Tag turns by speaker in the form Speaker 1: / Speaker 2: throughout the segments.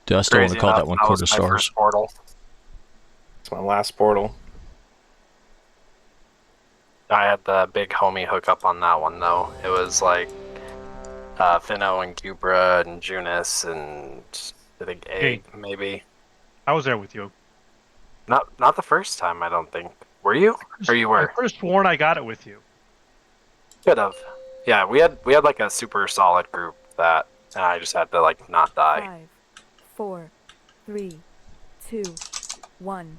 Speaker 1: Dude, I still want to
Speaker 2: Crazy
Speaker 1: call
Speaker 2: enough,
Speaker 1: that one
Speaker 2: that was
Speaker 1: quarter
Speaker 2: my
Speaker 1: stars.
Speaker 2: first portal.
Speaker 3: It's my last portal.
Speaker 2: I had the big homie hook up on that one though. It was like Finno and Cupra and Junis and I think
Speaker 4: Hey.
Speaker 2: Egg maybe.
Speaker 4: I was there with you.
Speaker 2: Not the first time, I don't think. Were you? Or you
Speaker 4: I
Speaker 2: were?
Speaker 4: could have sworn I got it with you.
Speaker 2: Could have. Yeah, we had like a super solid group that, and I just had to like not die.
Speaker 5: 5, 4, 3, 2, 1.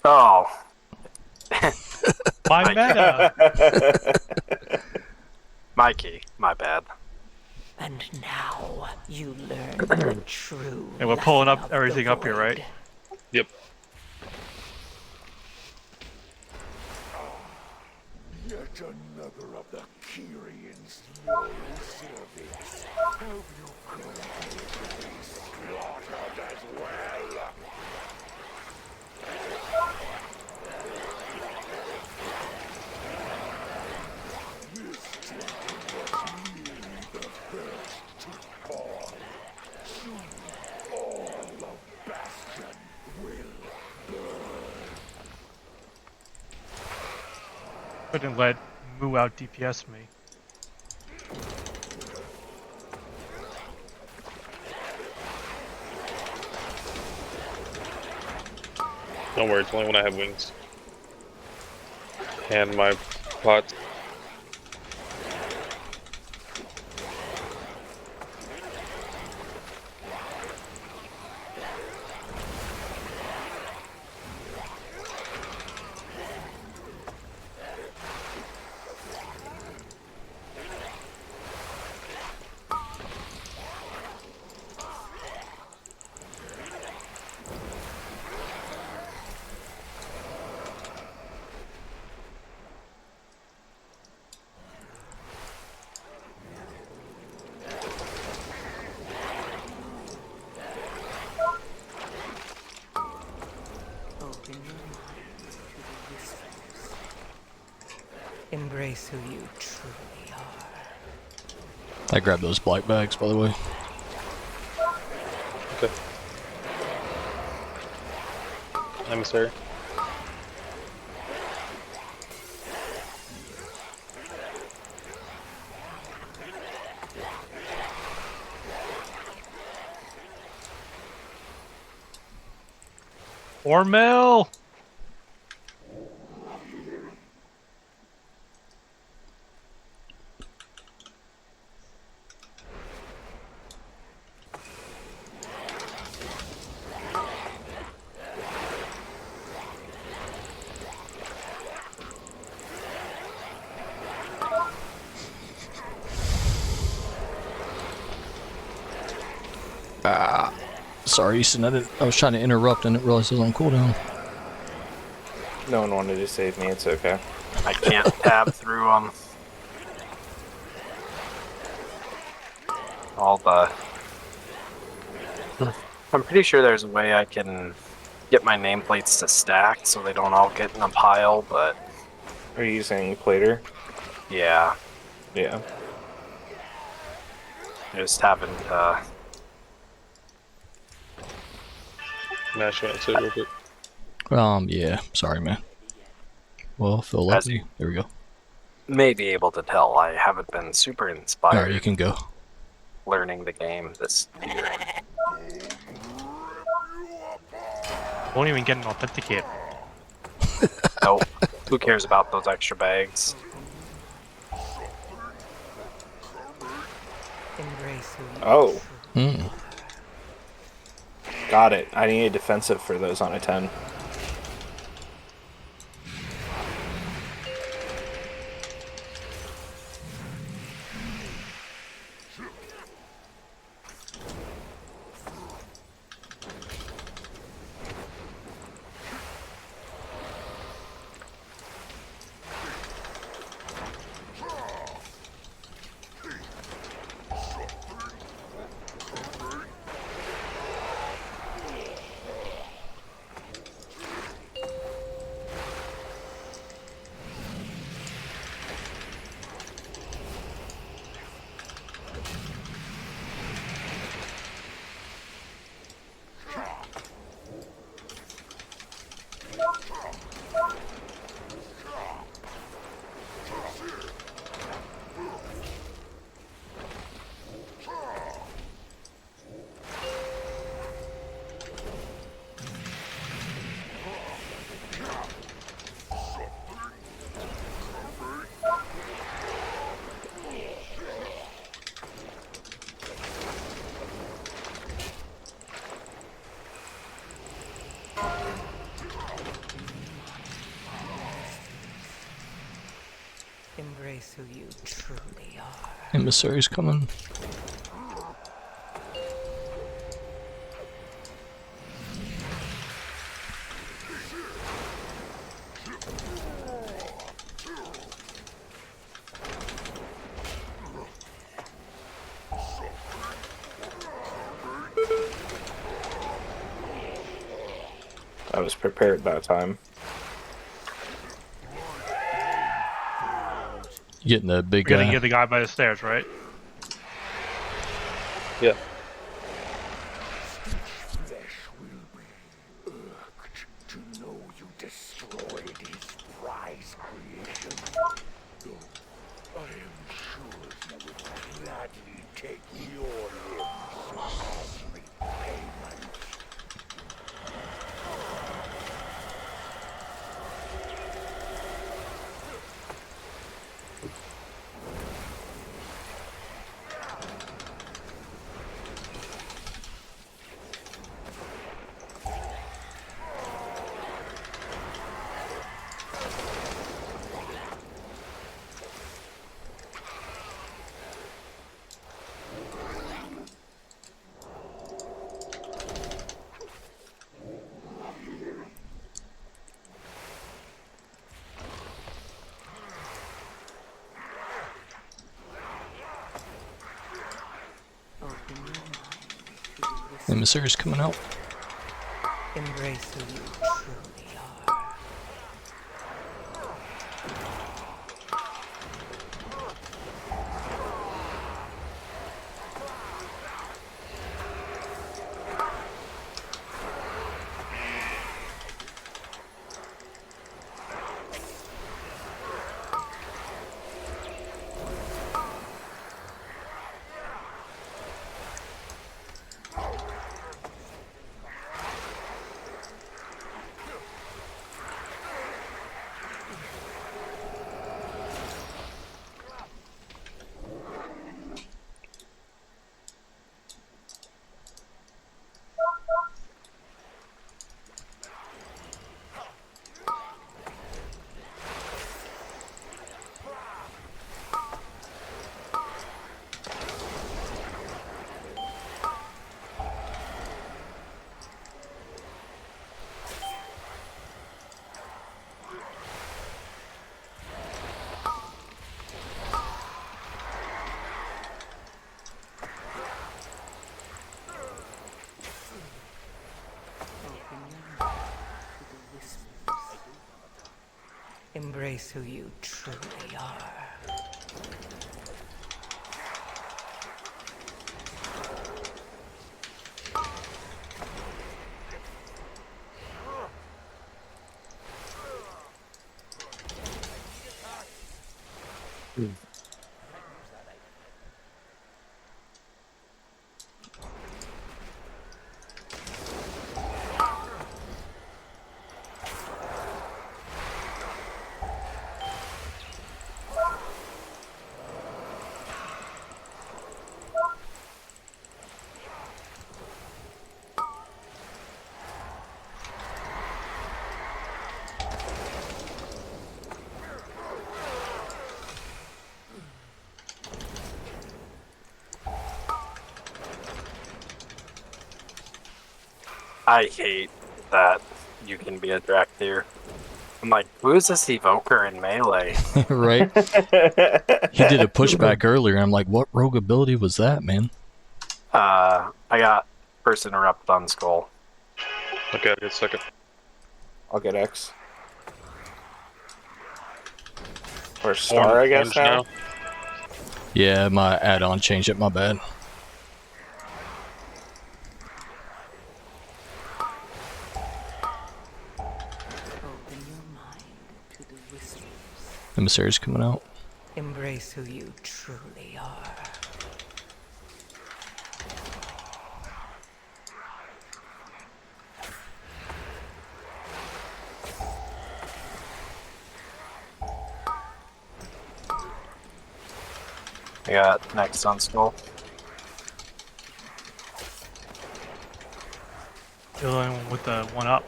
Speaker 2: Oh,
Speaker 4: My meta.
Speaker 2: Mikey, my bad.
Speaker 6: And now you learn the true.
Speaker 4: And we're pulling
Speaker 6: lesson
Speaker 4: up
Speaker 6: of the
Speaker 4: everything up here, right?
Speaker 6: void.
Speaker 3: Yep.
Speaker 7: Yet another of the Kyrian's loyal servants. Have you come to be slaughtered as well? This temple was merely the first to fall. Soon all of Bastion will burn.
Speaker 4: Couldn't let Moo out DPS me.
Speaker 3: Don't worry, it's only when I have wings. And my pots.
Speaker 6: Open your mind to the whispers. Embrace who you truly are.
Speaker 1: I grabbed those black bags, by the way.
Speaker 3: Okay. Emissary.
Speaker 4: Ormel!
Speaker 1: Sorry, Easton. I was trying to interrupt and didn't realize it was on cooldown.
Speaker 3: No one wanted to save me, it's okay.
Speaker 2: I can't tab through them. All the. I'm pretty sure there's a way I can get my nameplates to stack so they don't all get in a pile, but
Speaker 3: Are you using Plater?
Speaker 2: yeah,
Speaker 3: Yeah.
Speaker 2: I just haven't.
Speaker 3: Mash you want to say real quick?
Speaker 1: Yeah. Sorry, man. Well, Phil,
Speaker 2: As-
Speaker 1: lucky. There we go.
Speaker 2: May be able to tell I haven't been super inspired
Speaker 1: Alright, you can go.
Speaker 2: learning the game this year.
Speaker 4: Won't even get an authenticate.
Speaker 2: Nope. Who cares about those extra bags?
Speaker 6: Embrace who you
Speaker 3: Oh,
Speaker 1: Hmm.
Speaker 3: got it. I need a defensive for those on a 10.
Speaker 1: Emissary's coming.
Speaker 3: I was prepared that time.
Speaker 1: You getting the big
Speaker 4: We're gonna
Speaker 1: guy?
Speaker 4: get the guy by the stairs, right?
Speaker 3: Yeah.
Speaker 7: Flesh will be irked to know you destroyed his prize creation. Though I am sure he would gladly take your limbs as costly payment.
Speaker 6: Open your mind to the whisper.
Speaker 1: Emissary's coming out.
Speaker 6: Embrace who you truly are. Open your mind to the whispers. Embrace who you truly are.
Speaker 2: I hate that you can be a Drakthir. I'm like, who is this evoker in melee?
Speaker 1: Right? He did a pushback earlier, and I'm like, what rogue ability was that, man?
Speaker 2: I got First Interrupt on Skull.
Speaker 8: Okay, I'll get second.
Speaker 3: I'll get X. Or Star, I guess
Speaker 8: Orange
Speaker 3: now.
Speaker 1: Yeah, my add-on changed it, my bad.
Speaker 6: Open your mind to the whispers.
Speaker 1: Emissary's coming out.
Speaker 6: Embrace who you truly are.
Speaker 2: I got next on Skull.
Speaker 4: The only one with the one up.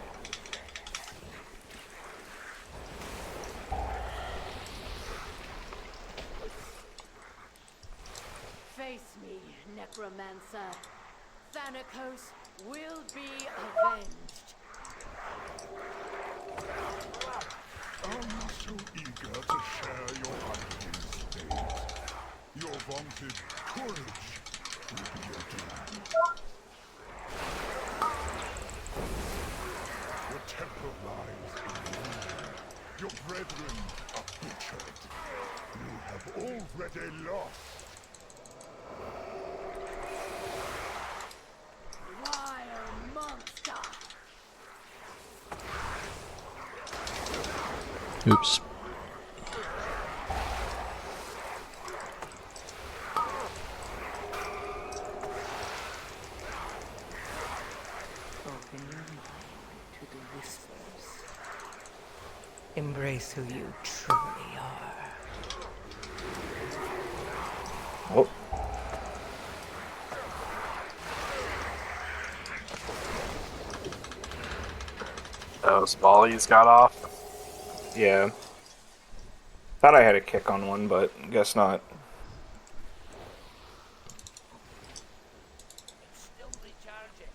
Speaker 6: answer. Thanatos will be avenged.
Speaker 7: I'm so eager to share your husband's fate. Your vaunted courage will be your due. Your temple lies in ruin. Your brethren are butchered. You have already lost.
Speaker 6: Vile monster!
Speaker 1: Oops.
Speaker 6: Open your mind to the whispers. Embrace who you truly are.
Speaker 3: Oh,
Speaker 2: Those volleys got off.
Speaker 3: yeah. Thought I had a kick on one, but guess not.
Speaker 7: Still recharging.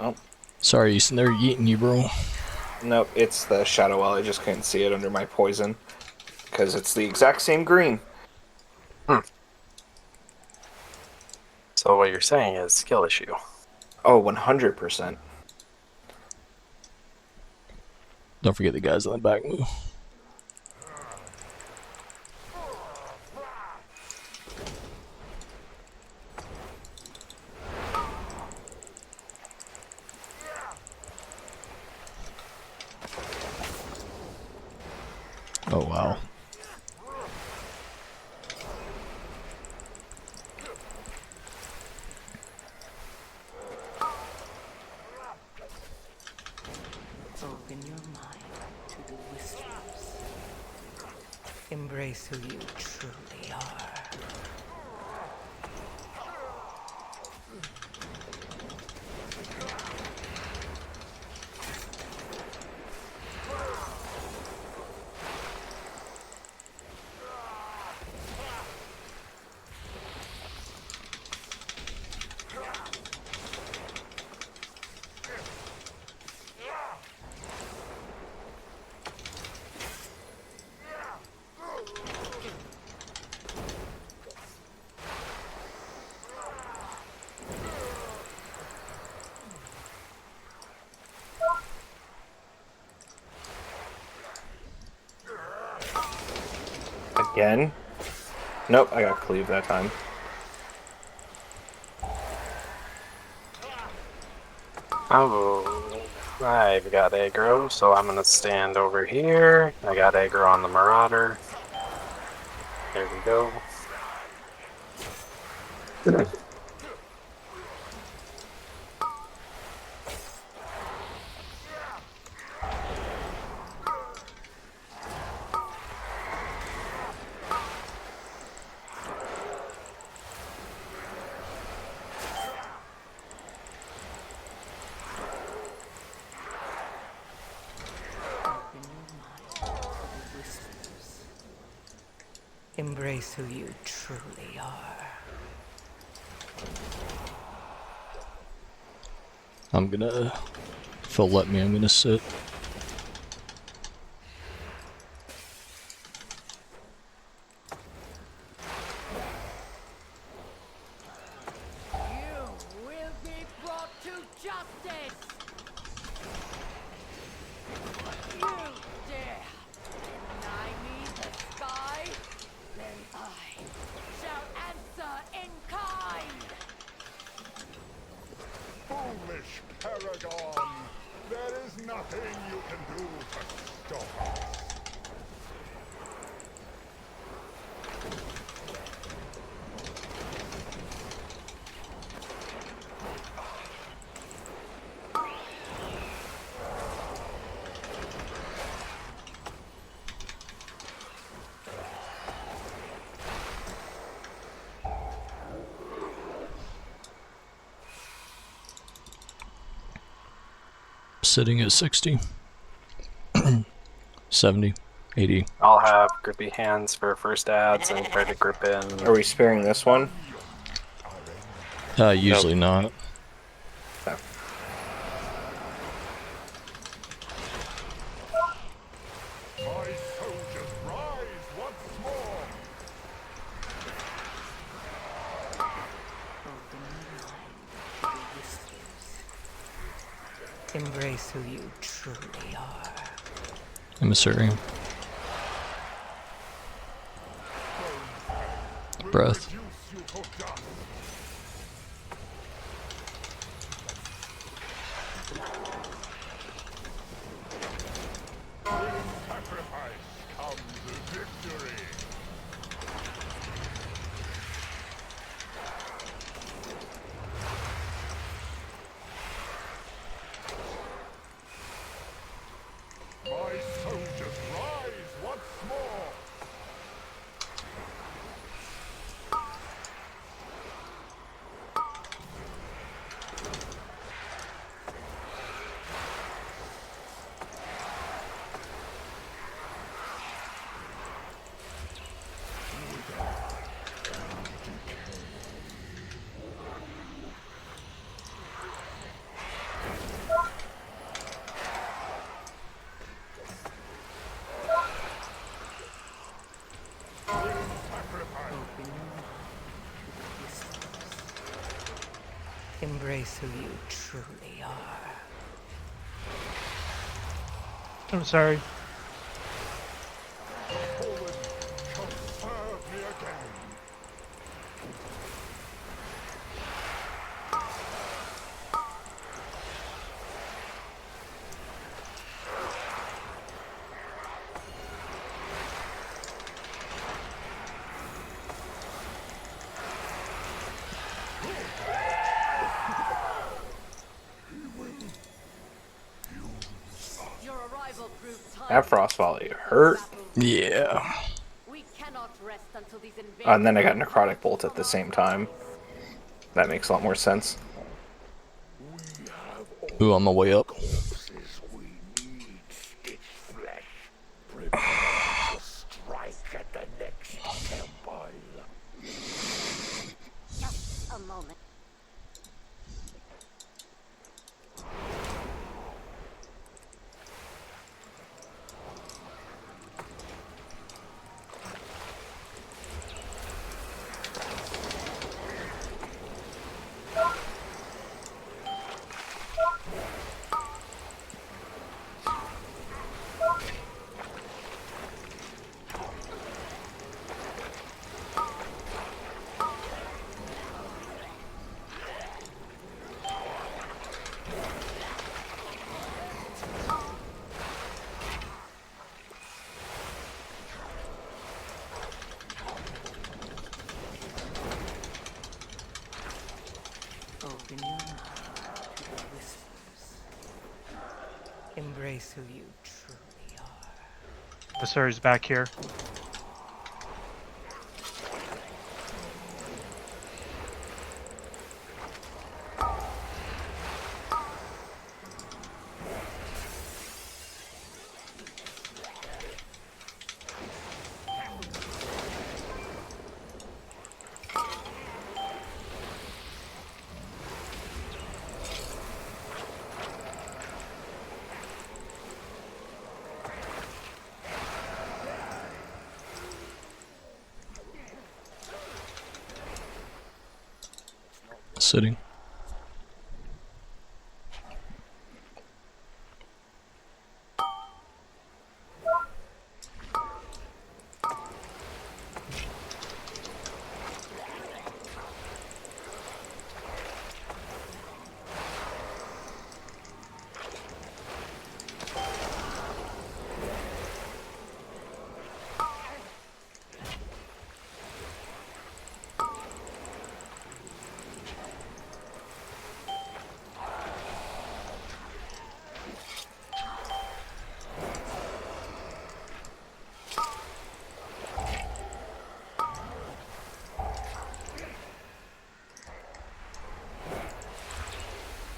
Speaker 3: Oh,
Speaker 1: Sorry, they're eating you, bro.
Speaker 3: nope, it's the Shadow Well. I just couldn't see it under my poison. Because it's the exact same green.
Speaker 2: So what you're saying is skill issue.
Speaker 3: Oh, 100%.
Speaker 1: Don't forget the guys on the back move. Oh, wow.
Speaker 6: Open your mind to the whispers. Embrace who you truly are.
Speaker 3: Again? Nope, I got cleave that time.
Speaker 2: Oh, I've got aggro, so I'm gonna stand over here. I got aggro on the Marauder. There we go.
Speaker 6: Open your mind to the whispers. Embrace who you truly are.
Speaker 1: I'm gonna... If they'll let me, I'm gonna sit.
Speaker 6: You will be brought to justice! You dare deny me the sky? Then I shall answer in kind!
Speaker 7: Foolish foolish paragon. There is nothing you can do to stop us.
Speaker 1: Sitting at 60. 70. 80.
Speaker 2: I'll have grippy hands for first ads and try to grip in.
Speaker 3: Are we sparing this one?
Speaker 1: Usually not.
Speaker 3: No.
Speaker 7: My soldiers rise once more.
Speaker 6: Open your mind to the whispers. Embrace who you truly are.
Speaker 1: Emissary. Breath.
Speaker 7: Reduce you to dust. With sacrifice comes victory. My soldiers rise once more.
Speaker 6: Open your mind to the whispers. Embrace who you truly are.
Speaker 4: I'm sorry.
Speaker 7: Forward shall serve me again.
Speaker 9: Your arrival proved time.
Speaker 3: That frost volley hurt.
Speaker 1: Yeah.
Speaker 9: We cannot rest until these invaders.
Speaker 3: And then I got necrotic bolt at the same time. That makes a lot more sense.
Speaker 1: Ooh, on my way up.
Speaker 7: Corpses we need, stitch flesh. Prepare to strike at the next temple.
Speaker 9: Just a moment.
Speaker 6: Open your mind to the whispers. Embrace who you truly are.
Speaker 4: Emissary's back here.
Speaker 1: Sitting.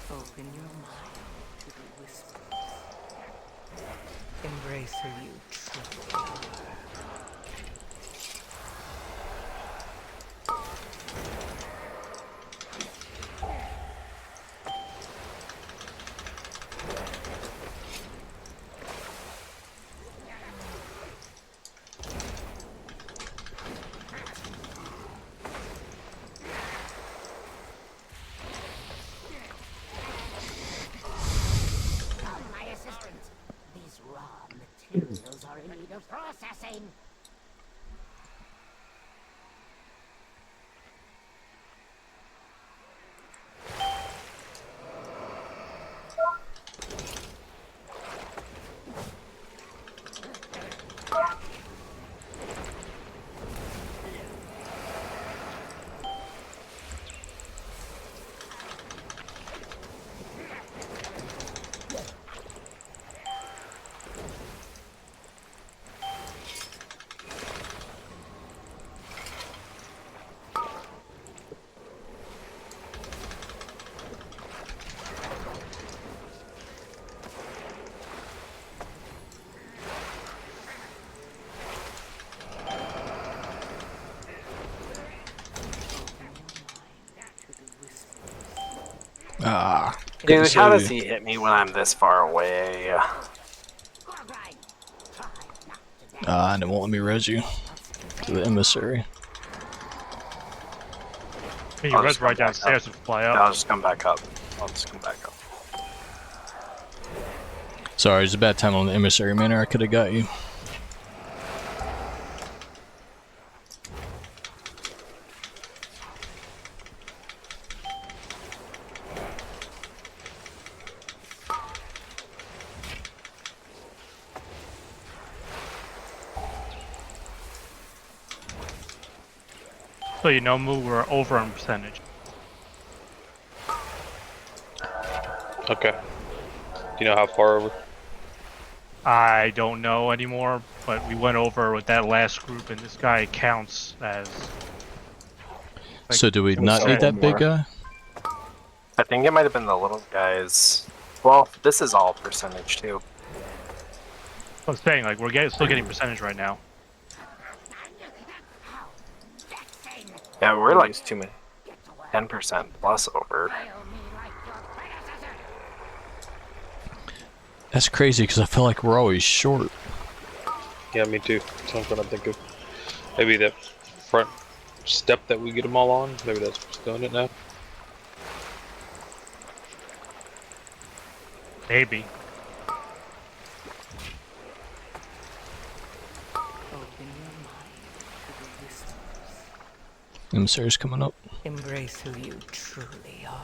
Speaker 6: Open your mind to the whispers. Embrace who you truly are.
Speaker 9: My assistants. These raw materials are in need of processing.
Speaker 1: Ah.
Speaker 2: Dude, how does
Speaker 1: So-
Speaker 2: he hit me when I'm this far away?
Speaker 1: and it won't let me res you to the emissary.
Speaker 4: Hey,
Speaker 2: I'll
Speaker 4: you
Speaker 2: just
Speaker 4: res right
Speaker 2: come back
Speaker 4: downstairs and fly up.
Speaker 2: I'll just come back up. I'll just come back up.
Speaker 1: Sorry, it's a bad time on the emissary manor. I could have got you.
Speaker 4: So you know, Moo, we're over on percentage.
Speaker 8: Okay. Do you know how far over?
Speaker 4: I don't know anymore, but we went over with that last group, and this guy counts as. Like,
Speaker 1: So do we
Speaker 3: Can we
Speaker 1: not
Speaker 3: sell
Speaker 1: need that
Speaker 3: one
Speaker 1: big
Speaker 3: more?
Speaker 1: guy?
Speaker 2: I think it might have been the little guys. Well, this is all percentage too.
Speaker 4: I was saying, like, we're still getting percentage right now.
Speaker 2: Yeah, we're like
Speaker 3: Too many.
Speaker 2: 10% plus over.
Speaker 1: That's crazy because I feel like we're always short.
Speaker 8: Yeah, me too. That's what I'm thinking. Maybe that front step that we get them all on. Maybe that's what's doing it now.
Speaker 4: Maybe.
Speaker 6: Open your mind to the whispers.
Speaker 1: Emissary's coming up.
Speaker 6: Embrace who you truly are.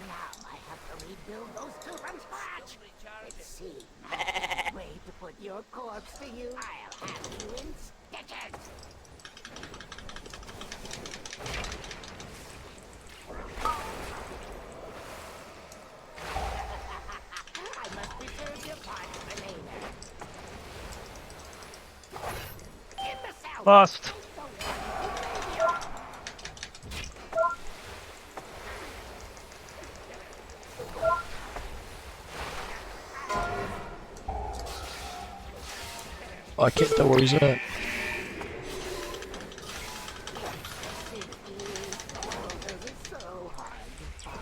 Speaker 9: Now I have to rebuild those two from scratch. It seems way to put your corpse to use. I'll have you in stitches. I must reserve your parts for later. Imbecile!
Speaker 4: Bust.
Speaker 1: Oh, I can't tell where he's at.
Speaker 9: So hard to find.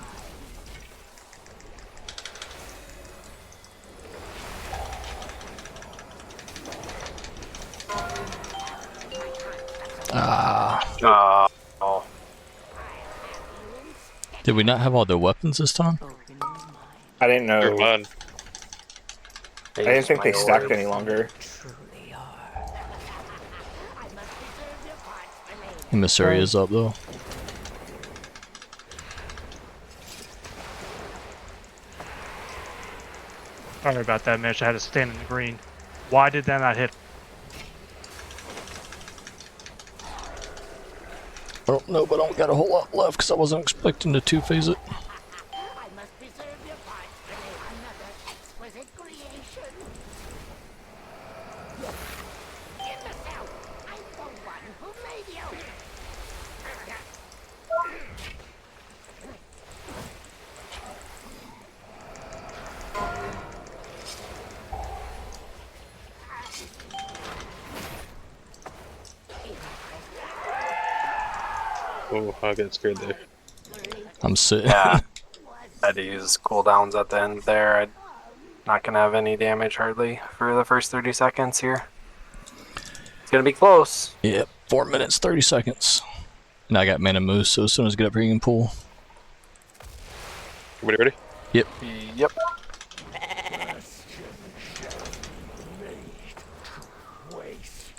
Speaker 1: Ah.
Speaker 2: Oh.
Speaker 1: Did we not have all the weapons this time?
Speaker 6: Open your mind.
Speaker 3: I didn't know.
Speaker 8: Never mind.
Speaker 3: I didn't think they stacked any longer.
Speaker 6: Truly are.
Speaker 9: I must reserve your parts for later.
Speaker 1: Emissary is up though.
Speaker 4: Sorry about that, Mitch. I had to stand in the green. Why did that not hit?
Speaker 1: I don't know, but I don't got a whole lot left because I wasn't expecting to two-phase it.
Speaker 9: I must preserve your parts for another exquisite creation. Imbecile! I'm the one who made you!
Speaker 8: Oh, I got scared there.
Speaker 1: I'm sitting.
Speaker 2: Yeah. I had to use cooldowns at the end there. I'm not gonna have any damage hardly for the first 30 seconds here. It's gonna be close.
Speaker 1: Yep, 4 minutes, 30 seconds. And I got Mana Moose, so as soon as I get up here, you can pull.
Speaker 8: Everybody ready?
Speaker 1: Yep.
Speaker 2: Yep.
Speaker 7: Waste.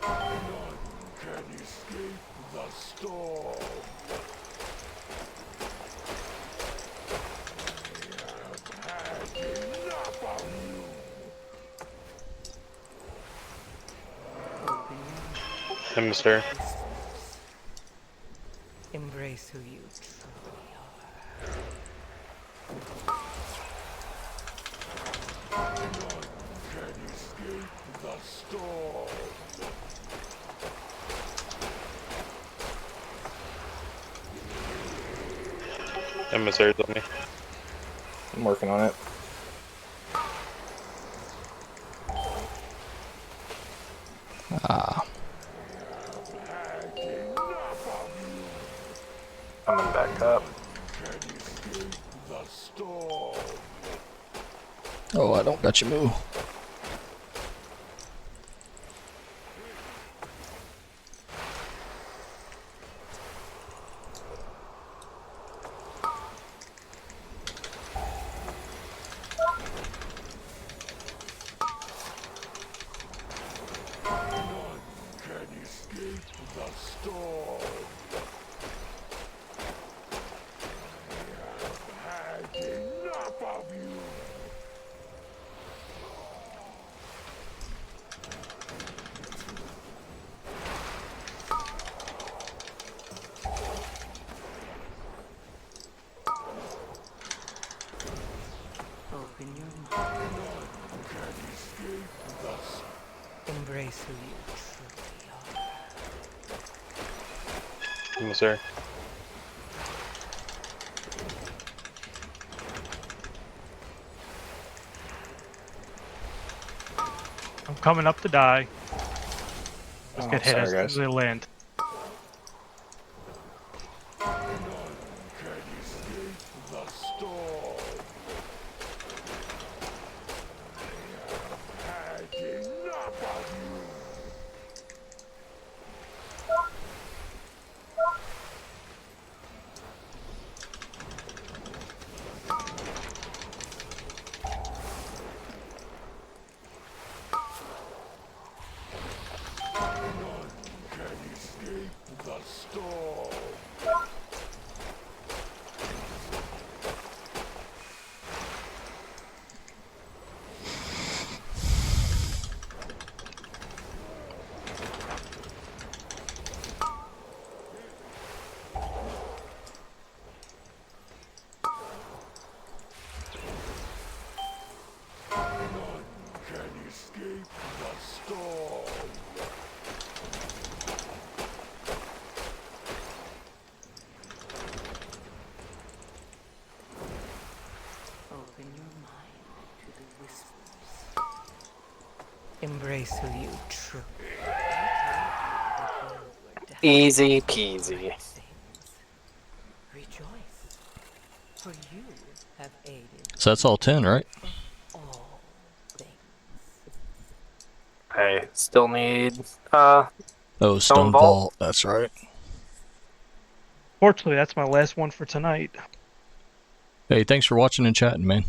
Speaker 7: None can escape the storm. I have had enough of you.
Speaker 8: Hemisphere.
Speaker 6: Embrace who you truly are.
Speaker 7: None can escape the storm.
Speaker 8: Emissaries on me.
Speaker 3: I'm working on it.
Speaker 1: Ah.
Speaker 2: Coming back up.
Speaker 7: Can escape the storm.
Speaker 1: Oh, I don't got your move.
Speaker 7: None can escape the storm. I have had enough of you.
Speaker 6: Open your mind.
Speaker 7: None can escape the storm.
Speaker 6: Embrace who you truly are.
Speaker 8: Emissary.
Speaker 4: I'm coming up to die. Just
Speaker 3: Oh,
Speaker 4: get hit
Speaker 3: sorry,
Speaker 4: as
Speaker 3: guys.
Speaker 4: they land.
Speaker 7: None can escape the storm. I have had enough of you. None can escape the storm. None can escape the storm.
Speaker 6: Open your mind to the whispers. Embrace who you truly are.
Speaker 2: Easy peasy.
Speaker 6: Rejoice, for you have aided
Speaker 1: So that's all 10, right?
Speaker 6: all things.
Speaker 2: I still need
Speaker 1: Oh, Stone
Speaker 2: Vault.
Speaker 1: Vault. That's right.
Speaker 4: Fortunately, that's my last one for tonight.
Speaker 1: Hey, thanks for watching and chatting, man.